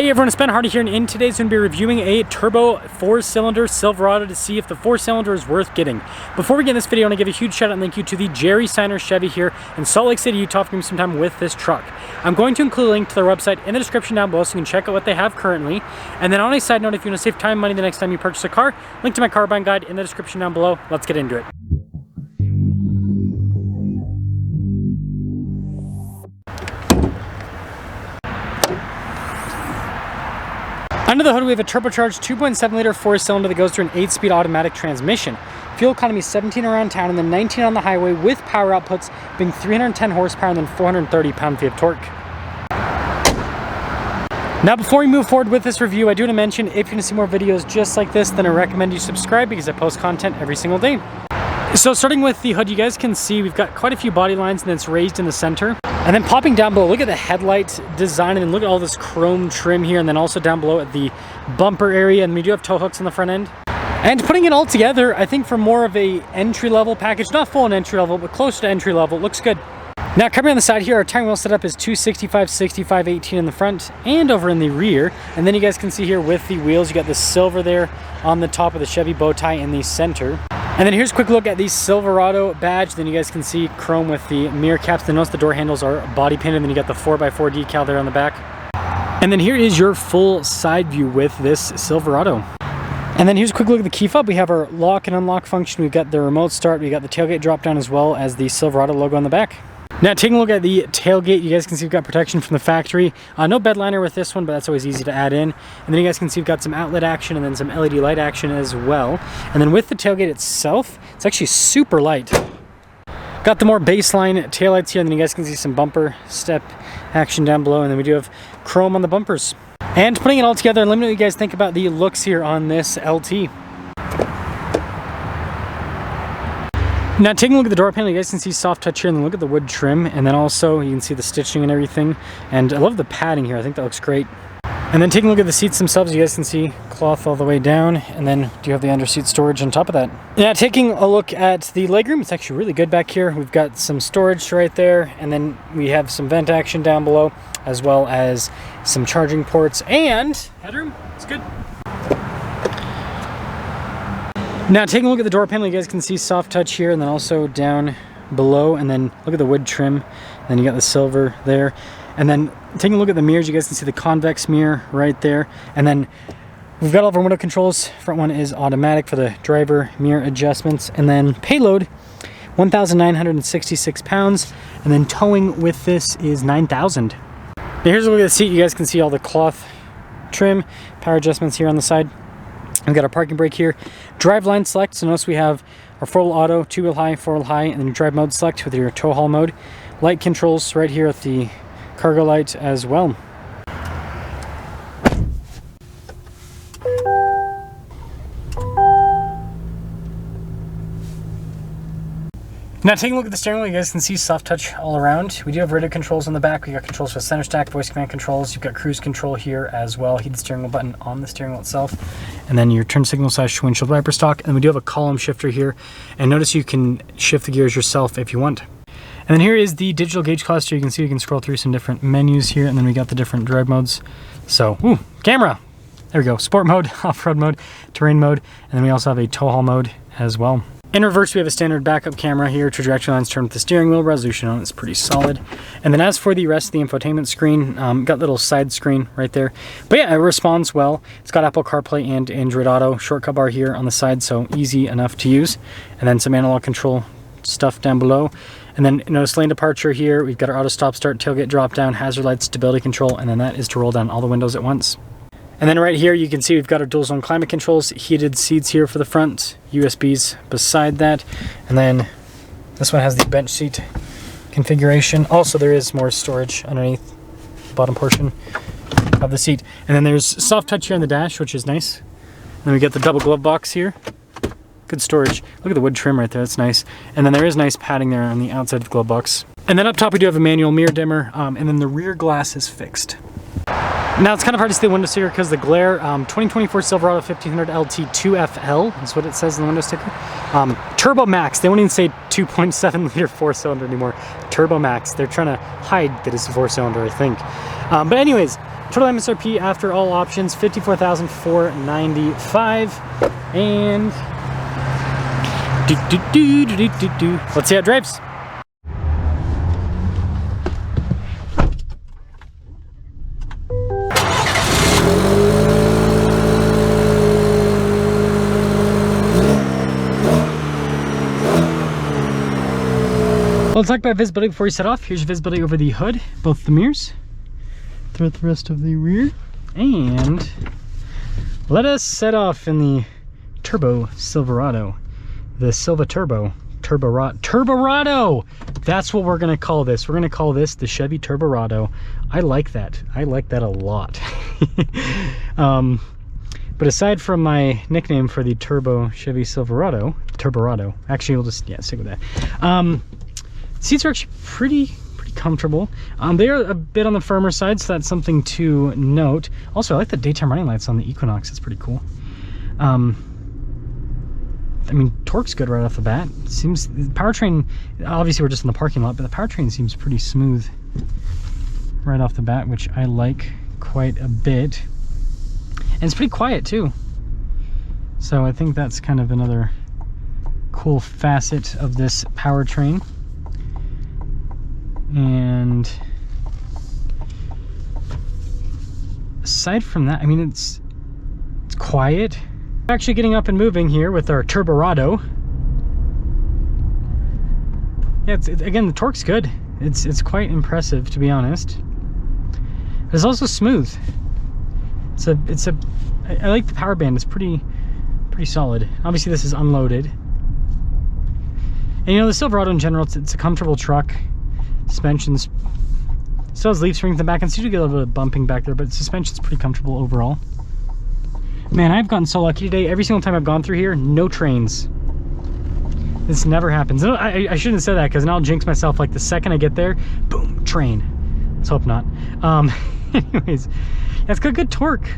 Hey everyone, it's Ben Hardy here, and in today's going to be reviewing a turbo 4-cylinder Silverado to see if the 4-cylinder is worth getting. Before we get in this video, I want to give a huge shout out and thank you to the Jerry Signer Chevy here in Salt Lake City, Utah for giving me some time with this truck. I'm going to include a link to their website in the description down below so you can check out what they have currently. And then on a side note, if you want to save time and money the next time you purchase a car, link to my car buying guide in the description down below. Let's get into it. Under the hood, we have a turbocharged 2.7 liter 4-cylinder that goes through an 8-speed automatic transmission. Fuel economy is 17 around town and then 19 on the highway, with power outputs being 310 horsepower and then 430 pound-feet of torque. Now, before we move forward with this review, I do want to mention, if you want to see more videos just like this, then I recommend you subscribe because I post content every single day. So starting with the hood, you guys can see we've got quite a few body lines and then it's raised in the center. And then popping down below, look at the headlight design and then look at all this chrome trim here, and then also down below at the bumper area, and we do have tow hooks on the front end. And putting it all together, I think for more of a entry-level package, not full on entry-level, but close to entry-level, it looks good. Now coming on the side here, our tire wheel setup is 265, 65, 18 in the front and over in the rear. And then you guys can see here with the wheels, you got the silver there on the top of the Chevy bow tie in the center. And then here's a quick look at the Silverado badge. Then you guys can see chrome with the mirror caps. Then notice the door handles are body painted. Then you got the 4x4 decal there on the back. And then here is your full side view with this Silverado. And then here's a quick look at the key fob. We have our lock and unlock function. We've got the remote start. We got the tailgate drop down as well as the Silverado logo on the back. Now taking a look at the tailgate, you guys can see we've got protection from the factory. No bed liner with this one, but that's always easy to add in. And then you guys can see we've got some outlet action and then some LED light action as well. And then with the tailgate itself, it's actually super light. Got the more baseline taillights here, and then you guys can see some bumper step action down below. And then we do have chrome on the bumpers. And putting it all together, let me know what you guys think about the looks here on this LT. Now taking a look at the door panel, you guys can see soft touch here, and then look at the wood trim, and then also you can see the stitching and everything. And I love the padding here, I think that looks great. And then taking a look at the seats themselves, you guys can see cloth all the way down, and then do you have the under seat storage on top of that. Now taking a look at the legroom, it's actually really good back here. We've got some storage right there, and then we have some vent action down below, as well as some charging ports and headroom. It's good. Now taking a look at the door panel, you guys can see soft touch here, and then also down below, and then look at the wood trim, and then you got the silver there. And then taking a look at the mirrors, you guys can see the convex mirror right there. And then we've got all of our window controls. Front one is automatic for the driver mirror adjustments. And then payload, 1,966 pounds. And then towing with this is 9,000. Now here's a look at the seat. You guys can see all the cloth trim, power adjustments here on the side. We've got our parking brake here. Drive line select, so notice we have our 4-wheel auto, 2-wheel high, 4-wheel high, and then your drive mode select with your tow haul mode. Light controls right here at the cargo light as well. Now taking a look at the steering wheel, you guys can see soft touch all around. We do have radio controls on the back. We got controls for center stack, voice command controls. You've got cruise control here as well. Heated steering wheel button on the steering wheel itself. And then your turn signal / windshield wiper stock. And we do have a column shifter here. And notice you can shift the gears yourself if you want. And then here is the digital gauge cluster. You can see you can scroll through some different menus here. And then we got the different drive modes. So, camera. There we go. Sport mode, off-road mode, terrain mode. And then we also have a tow haul mode as well. In reverse, we have a standard backup camera here. Trajectory lines turned with the steering wheel. Resolution on it's pretty solid. And then as for the rest of the infotainment screen, got little side screen right there. But yeah, it responds well. It's got Apple CarPlay and Android Auto. Shortcut bar here on the side, so easy enough to use. And then some analog control stuff down below. And then notice lane departure here. We've got our auto stop start, tailgate drop down, hazard lights, stability control, and then that is to roll down all the windows at once. And then right here you can see we've got our dual zone climate controls, heated seats here for the front, USBs beside that, and then this one has the bench seat configuration. Also there is more storage underneath the bottom portion of the seat. And then there's soft touch here on the dash, which is nice. And then we get the double glove box here. Good storage. Look at the wood trim right there, that's nice. And then there is nice padding there on the outside of the glove box. And then up top we do have a manual mirror dimmer, and then the rear glass is fixed. Now it's kind of hard to see the window sticker because the glare. 2024 Silverado 1500 LT 2FL is what it says in the window sticker. Turbo Max, they won't even say 2.7 liter 4-cylinder anymore. Turbo Max, they're trying to hide that it's a 4-cylinder, I think. But anyways, Total MSRP after all options, $54,495. And let's see how it drives. Well, let's talk about visibility before we set off. Here's your visibility over the hood, both the mirrors, throughout the rest of the rear, and let us set off in the Turbo Silverado, the Silva Turbo, Turborado. That's what we're gonna call this. We're gonna call this the Chevy Turborado. I like that. I like that a lot. But aside from my nickname for the Turbo Chevy Silverado, Turborado, actually we'll just, yeah, stick with that. Seats are actually pretty comfortable. They are a bit on the firmer side, so that's something to note. Also, I like the daytime running lights on the Equinox. It's pretty cool. I mean, torque's good right off the bat. Seems the powertrain, obviously we're just in the parking lot, but the powertrain seems pretty smooth right off the bat, which I like quite a bit. And it's pretty quiet too. So I think that's kind of another cool facet of this powertrain. And aside from that, I mean, it's quiet. Actually getting up and moving here with our Turborado. Yeah, again, the torque's good. It's quite impressive, to be honest. But it's also smooth. I like the power band. It's pretty solid. Obviously, this is unloaded. And you know, the Silverado in general, it's a comfortable truck. Suspensions still has leaf springs in the back, and so you do get a little bit of bumping back there, but suspension's pretty comfortable overall. Man, I've gotten so lucky today. Every single time I've gone through here, no trains. This never happens. I shouldn't have said that, because then I'll jinx myself. Like the second I get there, boom, train. Let's hope not. Anyways, yeah, it's got good torque.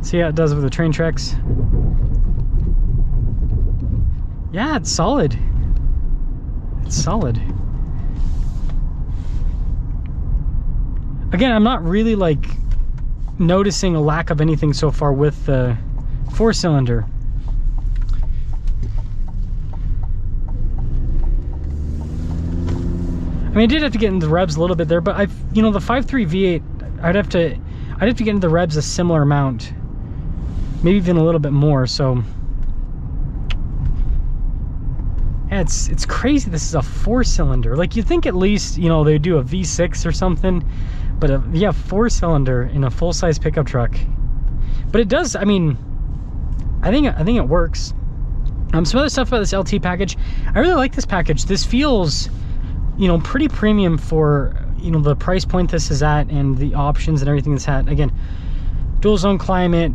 See how it does with the train tracks. Yeah, it's solid. It's solid. Again, I'm not really like noticing a lack of anything so far with the 4-cylinder. I mean, I did have to get into the revs a little bit there, but you know, the 5.3 V8, I'd have to get into the revs a similar amount, maybe even a little bit more. So yeah, it's crazy. This is a 4-cylinder. Like, you'd think at least, you know, they'd do a V6 or something, but yeah, 4-cylinder in a full-size pickup truck. But it does. I mean, I think it works. Some other stuff about this LT package. I really like this package. This feels, you know, pretty premium for, you know, the price point this is at and the options and everything that's had. Again, dual zone climate,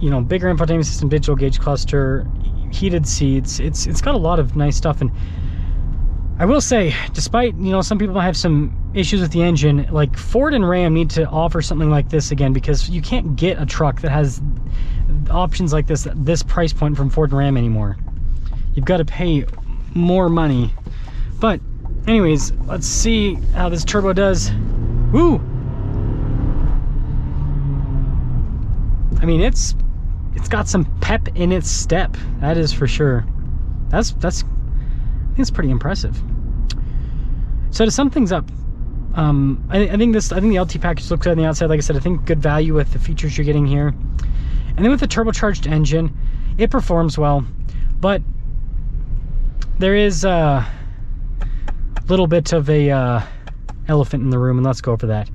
you know, bigger infotainment system, digital gauge cluster, heated seats. It's got a lot of nice stuff. And I will say, despite, you know, some people might have some issues with the engine, like Ford and Ram need to offer something like this again, because you can't get a truck that has options like this at this price point from Ford and Ram anymore. You've got to pay more money. But anyways, let's see how this turbo does. Woo! I mean, it's got some pep in its step, that is for sure. I think it's pretty impressive. So to sum things up, I think the LT package looks good on the outside. Like I said, I think good value with the features you're getting here. And then with the turbocharged engine, it performs well, but there is a little bit of a elephant in the room, and let's go over that.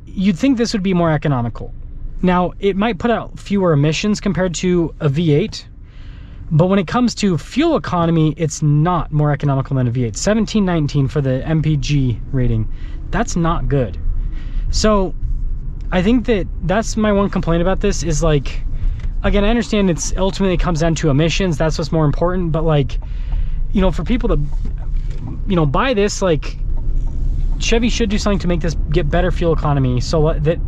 You'd think this would be more economical. Now, it might put out fewer emissions compared to a V8, but when it comes to fuel economy, it's not more economical than a V8. 1719 for the MPG rating. That's not good. So I think that's my one complaint about this is, like, again, I understand it's ultimately it comes down to emissions. That's what's more important. But, like, you know, for people to, you know, buy this, like, Chevy should do something to make this get better fuel economy, so that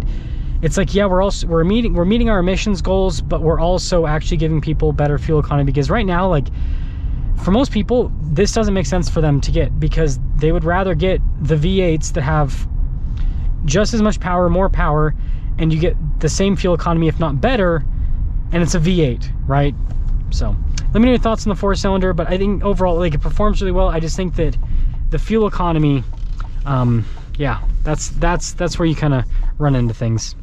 it's like, yeah, we're meeting our emissions goals, but we're also actually giving people better fuel economy. Because right now, like, for most people, this doesn't make sense for them to get, because they would rather get the V8s that have just as much power, more power, and you get the same fuel economy, if not better, and it's a V8, right? So let me know your thoughts on the 4-cylinder, but I think overall, like, it performs really well. I just think that the fuel economy, yeah, that's where you kind of run into things.